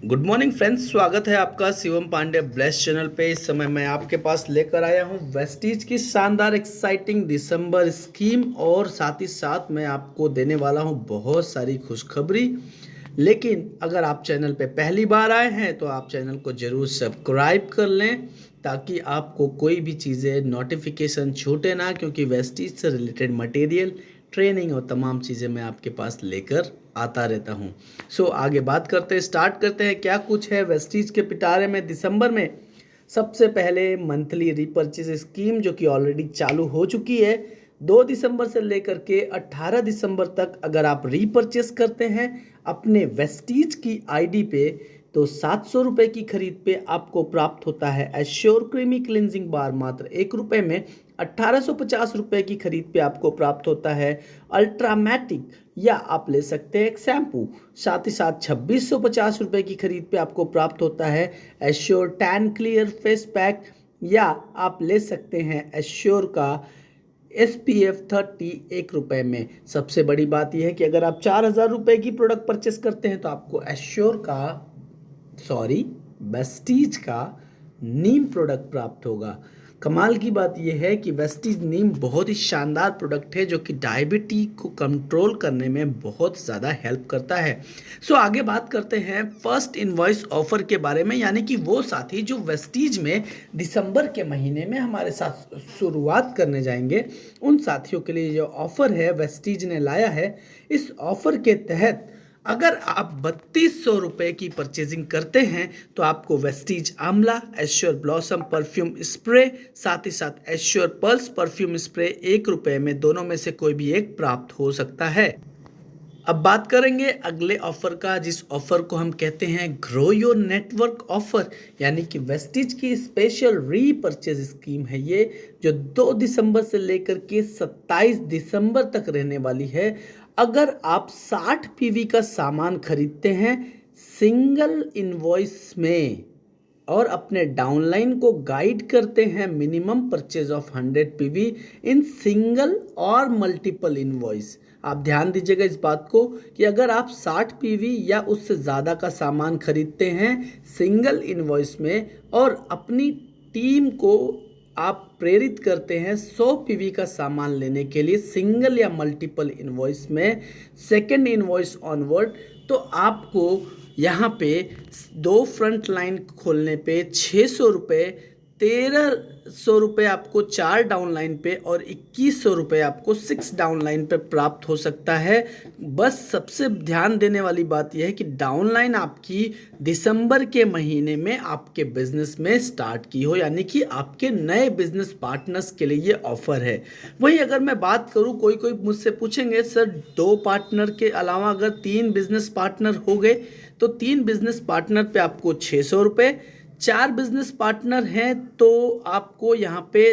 Good morning friends, स्वागत है आपका शिवम पांडे ब्लेस चैनल पे। इस समय मैं आपके पास लेकर आया हूं वेस्टीज की शानदार एक्साइटिंग दिसंबर स्कीम और साथ ही साथ मैं आपको देने वाला हूं बहुत सारी खुशखबरी। लेकिन अगर आप चैनल पे पहली बार आए हैं तो आप चैनल को ज़रूर सब्सक्राइब कर लें ताकि आपको कोई भी चीज़ें नोटिफिकेशन छूटे ना, क्योंकि वेस्टीज से रिलेटेड मटेरियल, ट्रेनिंग और तमाम चीज़ें मैं आपके पास लेकर आता रहता हूँ। आगे बात करते हैं, स्टार्ट करते हैं क्या कुछ है वेस्टीज के पिटारे में दिसंबर में। सबसे पहले मंथली रीपर्चेज स्कीम जो कि ऑलरेडी चालू हो चुकी है। 2 दिसंबर से लेकर के 18 दिसंबर तक अगर आप रीपर्चेस करते हैं अपने वेस्टीज की आईडी पे तो 700 रुपये की खरीद पे आपको प्राप्त होता है एश्योर क्रीमी क्लिनजिंग बार मात्र 1 रुपये में। 1850 रुपये की खरीद पे आपको प्राप्त होता है अल्ट्रामैटिक या आप ले सकते हैं एक शैम्पू। साथ ही साथ 2650 रुपये की खरीद पे आपको प्राप्त होता है assure tan clear face pack या आप ले सकते हैं एश्योर का SPF 30 1 रुपये में। सबसे बड़ी बात यह है कि अगर आप 4000 रुपये की प्रोडक्ट परचेस करते हैं तो आपको एश्योर का वेस्टीज का नीम प्रोडक्ट प्राप्त होगा। कमाल की बात यह है कि वेस्टीज नीम बहुत ही शानदार प्रोडक्ट है जो कि डायबिटीज को कंट्रोल करने में बहुत ज़्यादा हेल्प करता है। आगे बात करते हैं फर्स्ट इनवॉइस ऑफर के बारे में, यानी कि वो साथी जो वेस्टीज में दिसंबर के महीने में हमारे साथ शुरुआत करने जाएंगे, उन साथियों के लिए जो ऑफर है वेस्टीज ने लाया है। इस ऑफर के तहत अगर आप 3200 रुपये की परचेजिंग करते हैं तो आपको वेस्टीज आंवला, एश्योर ब्लॉसम परफ्यूम स्प्रे, साथ ही साथ एश्योर पल्स परफ्यूम स्प्रे 1 रुपये में, दोनों में से कोई भी एक प्राप्त हो सकता है। अब बात करेंगे अगले ऑफर का, जिस ऑफर को हम कहते हैं ग्रो योर नेटवर्क ऑफर, यानी कि वेस्टीज की स्पेशल रीपर्चेज स्कीम है ये, जो 2 दिसंबर से लेकर के 27 दिसंबर तक रहने वाली है। अगर आप 60 पीवी का सामान खरीदते हैं सिंगल इनवॉइस में और अपने डाउनलाइन को गाइड करते हैं minimum purchase of 100 PV in single और मल्टीपल इनवॉइस। आप ध्यान दीजिएगा इस बात को कि अगर आप 60 पीवी या उससे ज़्यादा का सामान खरीदते हैं सिंगल इनवॉइस में और अपनी टीम को आप प्रेरित करते हैं 100 पीवी का सामान लेने के लिए सिंगल या मल्टीपल इनवॉइस में, सेकंड इनवॉइस ऑनवर्ड, तो आपको यहाँ पे 2 फ्रंट लाइन खोलने पे 600 रुपये, 1300 रुपये आपको 4 डाउन लाइन पे और 2100 रुपये आपको 6 डाउन लाइन पे प्राप्त हो सकता है। बस सबसे ध्यान देने वाली बात यह है कि डाउन लाइन आपकी दिसंबर के महीने में आपके बिजनेस में स्टार्ट की हो, यानी कि आपके नए बिजनेस पार्टनर्स के लिए ये ऑफर है। वहीं अगर मैं बात करूँ, कोई मुझसे पूछेंगे सर 2 पार्टनर के अलावा अगर 3 बिजनेस पार्टनर हो गए तो 3 बिजनेस पार्टनर पे आपको 600 रुपये, 4 बिजनेस पार्टनर हैं तो आपको यहाँ पे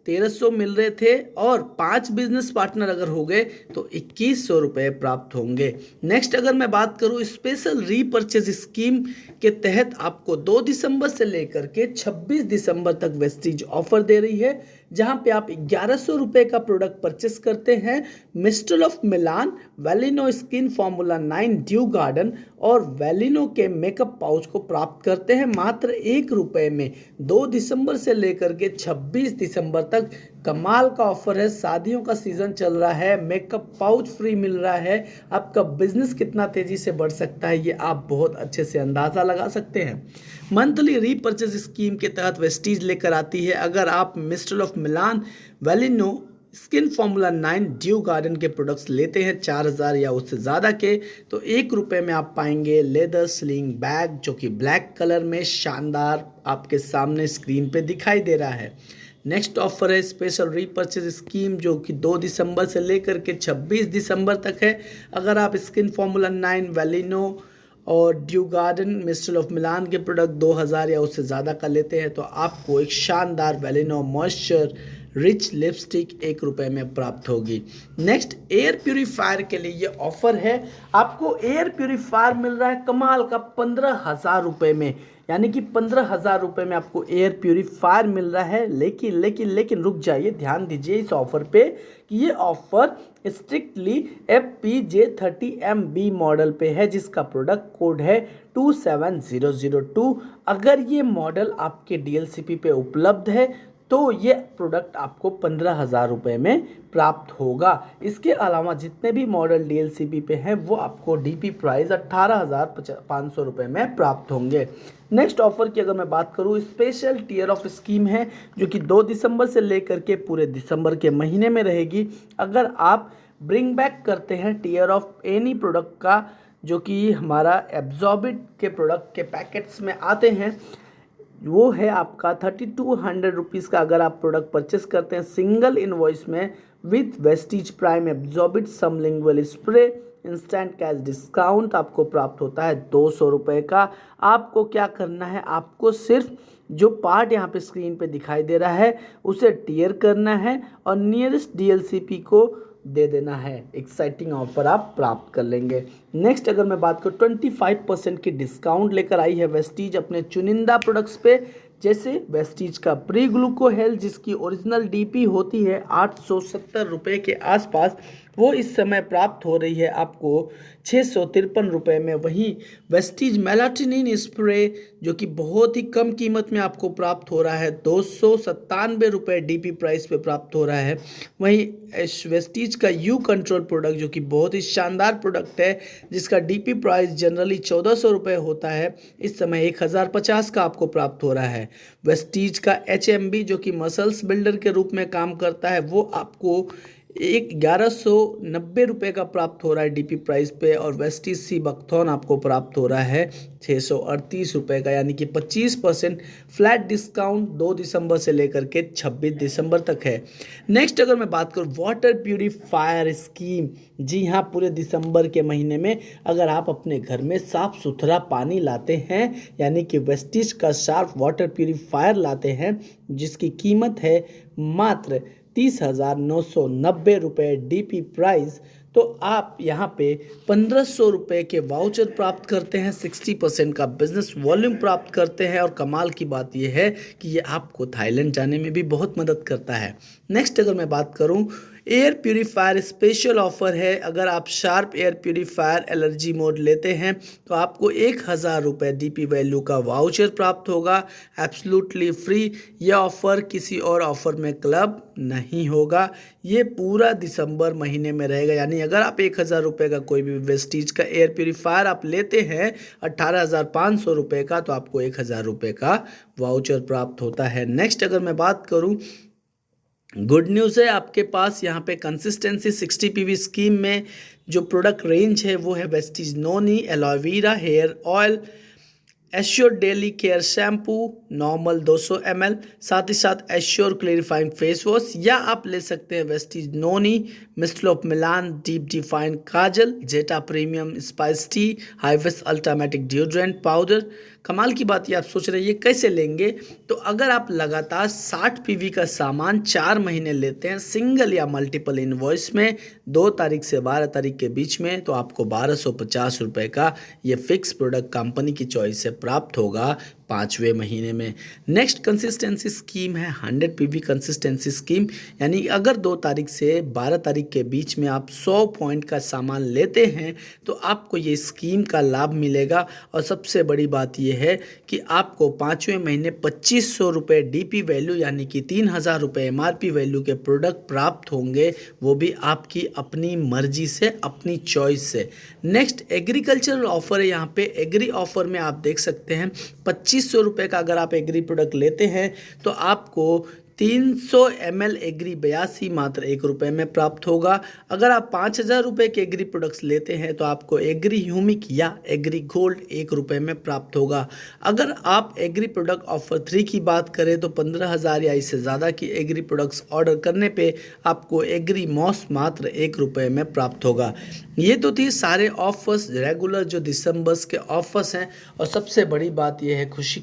1300 मिल रहे थे और 5 बिजनेस पार्टनर अगर हो गए तो 2100 रुपये प्राप्त होंगे। नेक्स्ट अगर मैं बात करूँ स्पेशल रीपर्चेज स्कीम के तहत आपको 2 दिसंबर से लेकर के 26 दिसंबर तक वेस्टीज ऑफर दे रही है, जहां पे आप 1100 रुपये का प्रोडक्ट परचेस करते हैं mist of Milan, Velino skin formula 9 dew garden और वेलिनो के मेकअप पाउच को प्राप्त करते हैं मात्र 1 रुपये में। 2 दिसंबर से लेकर के 26 दिसंबर तक कमाल का ऑफर है। शादियों का सीजन चल रहा है, मेकअप पाउच फ्री मिल रहा है। आपका बिजनेस कितना तेजी से बढ़ सकता है ये आप बहुत अच्छे से अंदाज़ा लगा सकते हैं। मंथली रीपर्चेज स्कीम के तहत वेस्टीज लेकर आती है, अगर आप mist of Milan, Velino skin formula 9 dew garden के प्रोडक्ट्स लेते हैं 4000 या उससे ज़्यादा के, तो 1 रुपये में आप पाएंगे लेदर स्लिंग बैग जो कि ब्लैक कलर में शानदार आपके सामने स्क्रीन पे दिखाई दे रहा है। नेक्स्ट ऑफर है स्पेशल रीपर्चेज स्कीम जो कि 2 दिसंबर से लेकर के 26 दिसंबर तक है। अगर आप स्किन फॉर्मूला 9 वेलिनो और ड्यू गार्डन मिस्टर ऑफ मिलान के प्रोडक्ट 2000 या उससे ज़्यादा का लेते हैं तो आपको एक शानदार वेलिनो मॉइस्चर रिच लिपस्टिक 1 रुपये में प्राप्त होगी। नेक्स्ट एयर प्यूरीफायर के लिए ये ऑफर है, आपको एयर प्यूरीफायर मिल रहा है कमाल का 15,000 रुपये में, यानी कि 15,000 रुपये में आपको एयर प्यूरीफायर मिल रहा है। लेकिन रुक जाइए, ध्यान दीजिए इस ऑफर पे कि ये ऑफर स्ट्रिक्टली FPJ30MB मॉडल पे है, जिसका प्रोडक्ट कोड है 27002। अगर ये मॉडल आपके DLCP पे उपलब्ध है तो ये प्रोडक्ट आपको 15,000 रुपये में प्राप्त होगा। इसके अलावा जितने भी मॉडल DLCP पे हैं वो आपको DP प्राइस 18,500 रुपये में प्राप्त होंगे। नेक्स्ट ऑफर की अगर मैं बात करूँ, स्पेशल टीयर ऑफ स्कीम है जो कि 2 दिसंबर से लेकर के पूरे दिसंबर के महीने में रहेगी। अगर आप ब्रिंग बैक करते हैं टीयर ऑफ एनी प्रोडक्ट का, जो कि हमारा एब्जॉर्बिट के प्रोडक्ट के पैकेट्स में आते हैं, वो है आपका 3200 रुपीज़ का। अगर आप प्रोडक्ट परचेस करते हैं सिंगल इनवॉइस में with Vestige prime absorbit sublingual spray, instant cash discount आपको प्राप्त होता है 200 रुपये का। आपको क्या करना है, आपको सिर्फ जो पार्ट यहाँ पे स्क्रीन पे दिखाई दे रहा है उसे टीयर करना है और नियरेस्ट DLCP को दे देना है। एक्साइटिंग ऑफर आप प्राप्त कर लेंगे। नेक्स्ट अगर मैं बात करूँ, 25% की डिस्काउंट लेकर आई है वेस्टीज अपने चुनिंदा प्रोडक्ट्स पे, जैसे वेस्टीज का प्री ग्लूको हेल्थ जिसकी ओरिजिनल DP होती है 870 रुपये के आसपास, वो इस समय प्राप्त हो रही है आपको 653 रुपये में। वहीं वेस्टीज मेलाटोनिन स्प्रे जो कि बहुत ही कम कीमत में आपको प्राप्त हो रहा है 297 रुपये DP प्राइस पे प्राप्त हो रहा है। वहीं वेस्टीज का यू कंट्रोल प्रोडक्ट जो कि बहुत ही शानदार प्रोडक्ट है, जिसका DP प्राइस जनरली 1400 रुपये होता है, इस समय 1050 का आपको प्राप्त हो रहा है। वेस्टीज का HMB जो कि मसल्स बिल्डर के रूप में काम करता है, वो आपको 1190 रुपये का प्राप्त हो रहा है DP प्राइस पे, और वेस्टीज सी बकथॉन आपको प्राप्त हो रहा है 638 रुपये का, यानी कि 25% फ्लैट डिस्काउंट 2 दिसंबर से लेकर के 26 दिसंबर तक है। नेक्स्ट अगर मैं बात करूँ वाटर प्यूरीफायर स्कीम, जी हाँ, पूरे दिसंबर के महीने में अगर आप अपने घर में साफ़ सुथरा पानी लाते हैं, यानी कि वेस्टीज का शार्प वाटर प्यूरीफायर लाते हैं, जिसकी कीमत है मात्र 30,990 रुपये DP प्राइस, तो आप यहाँ पे 1500 रुपये के वाउचर प्राप्त करते हैं, 60% का बिजनेस वॉल्यूम प्राप्त करते हैं, और कमाल की बात यह है कि ये आपको थाईलैंड जाने में भी बहुत मदद करता है। नेक्स्ट अगर मैं बात करूँ, एयर प्यूरीफायर स्पेशल ऑफर है। अगर आप sharp air purifier allergy mode लेते हैं तो आपको 1000 रुपये DP वैल्यू का वाउचर प्राप्त होगा, एब्सोल्युटली फ्री। यह ऑफ़र किसी और ऑफ़र में क्लब नहीं होगा, ये पूरा दिसंबर महीने में रहेगा। यानी अगर आप 1000 रुपये का कोई भी वेस्टीज का एयर प्यूरीफायर आप लेते हैं 18,500 रुपये का, तो आपको 1000 रुपये का वाउचर प्राप्त होता है। नेक्स्ट अगर मैं बात करूँ, गुड न्यूज़ है आपके पास यहाँ पे कंसिस्टेंसी 60 PV स्कीम में जो प्रोडक्ट रेंज है वो है Vestige Noni aloe vera hair oil, assure daily care shampoo normal 200 ml, साथ ही साथ एश्योर क्लेरिफाइंग फेस वॉश, या आप ले सकते हैं Vestige Noni mist of Milan deep define kajal, Zeta premium spice tea, hiwest ultimatic deodorant powder. कमाल की बात ये आप सोच रहे हैं ये कैसे लेंगे, तो अगर आप लगातार 60 PV का सामान 4 महीने लेते हैं सिंगल या मल्टीपल इनवॉइस में 2 तारीख से 12 तारीख के बीच में, तो आपको 1250 रुपये का ये फिक्स प्रोडक्ट कंपनी की चॉइस से प्राप्त होगा 5वें महीने में। नेक्स्ट कंसिस्टेंसी स्कीम है 100 PV कंसिस्टेंसी स्कीम, यानी अगर 2 तारीख से 12 तारीख के बीच में आप 100 पॉइंट का सामान लेते हैं तो आपको ये स्कीम का लाभ मिलेगा। और सबसे बड़ी बात यह है कि आपको 5वें महीने 2500 रुपये DP वैल्यू यानी कि 3000 रुपये MRP वैल्यू के प्रोडक्ट प्राप्त होंगे, वो भी आपकी अपनी मर्जी से, अपनी चॉइस से। नेक्स्ट एग्रीकल्चरल ऑफर है, यहाँ पे एग्री ऑफर में आप देख सकते हैं 2500 रुपये का अगर आप एग्री प्रोडक्ट लेते हैं तो आपको 300 ml एग्री 82 मात्र 1 रुपये में प्राप्त होगा। अगर आप 5000 रुपये के एग्री प्रोडक्ट्स लेते हैं तो आपको एग्री ह्यूमिक या एग्री गोल्ड 1 रुपये में प्राप्त होगा। अगर आप एग्री प्रोडक्ट ऑफर 3 की बात करें तो 15,000 या इससे ज़्यादा की एग्री प्रोडक्ट्स ऑर्डर करने पे आपको एग्री मॉस मात्र 1 रुपये में प्राप्त होगा। ये तो थी सारे ऑफर्स रेगुलर जो दिसंबर के ऑफर्स हैं। और सबसे बड़ी बात यह है खुशी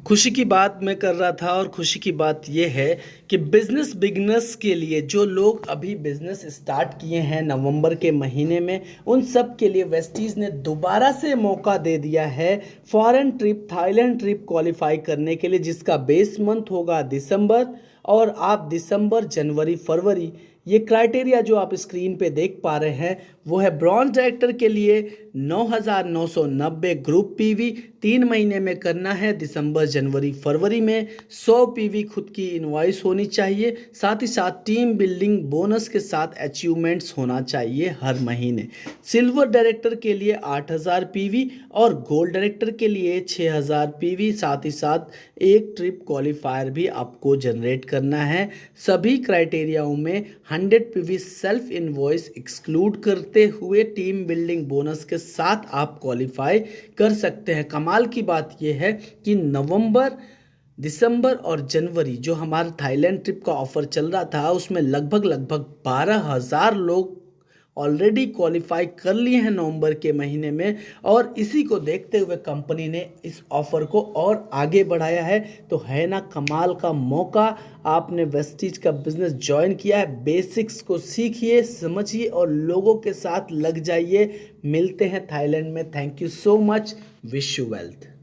खुशी की बात मैं कर रहा था और खुशी की बात यह है कि बिजनेस बिगनर्स के लिए जो लोग अभी बिजनेस स्टार्ट किए हैं नवंबर के महीने में, उन सब के लिए वेस्टीज ने दोबारा से मौका दे दिया है foreign trip, Thailand trip qualify करने के लिए, जिसका बेस मंथ होगा दिसंबर। और आप दिसंबर, जनवरी, फरवरी, ये क्राइटेरिया जो आप स्क्रीन पे देख पा रहे हैं वो है ब्रॉन्ज डायरेक्टर के लिए 9,990 ग्रुप पीवी 3 महीने में करना है, दिसंबर, जनवरी, फरवरी में 100 पीवी खुद की इनवॉइस होनी चाहिए, साथ ही साथ टीम बिल्डिंग बोनस के साथ अचीवमेंट्स होना चाहिए हर महीने। सिल्वर डायरेक्टर के लिए 8,000 पीवी और गोल्ड डायरेक्टर के लिए 6,000 पीवी, साथ ही साथ एक ट्रिप क्वालिफायर भी आपको जनरेट करना है। सभी क्राइटेरियाओं में 100 पीवी सेल्फ इनवॉइस एक्सक्लूड करते हुए टीम बिल्डिंग बोनस के साथ आप क्वालिफाई कर सकते हैं। कमाल की बात यह है कि नवंबर, दिसंबर और जनवरी जो हमारा थाईलैंड ट्रिप का ऑफर चल रहा था उसमें लगभग 12,000 लोग ऑलरेडी क्वालिफाई कर लिए हैं नवंबर के महीने में, और इसी को देखते हुए कंपनी ने इस ऑफर को और आगे बढ़ाया है। तो है ना कमाल का मौका, आपने वेस्टीज का बिजनेस ज्वाइन किया है, बेसिक्स को सीखिए, समझिए और लोगों के साथ लग जाइए। मिलते हैं थाईलैंड में। Thank you so much, wish you wealth.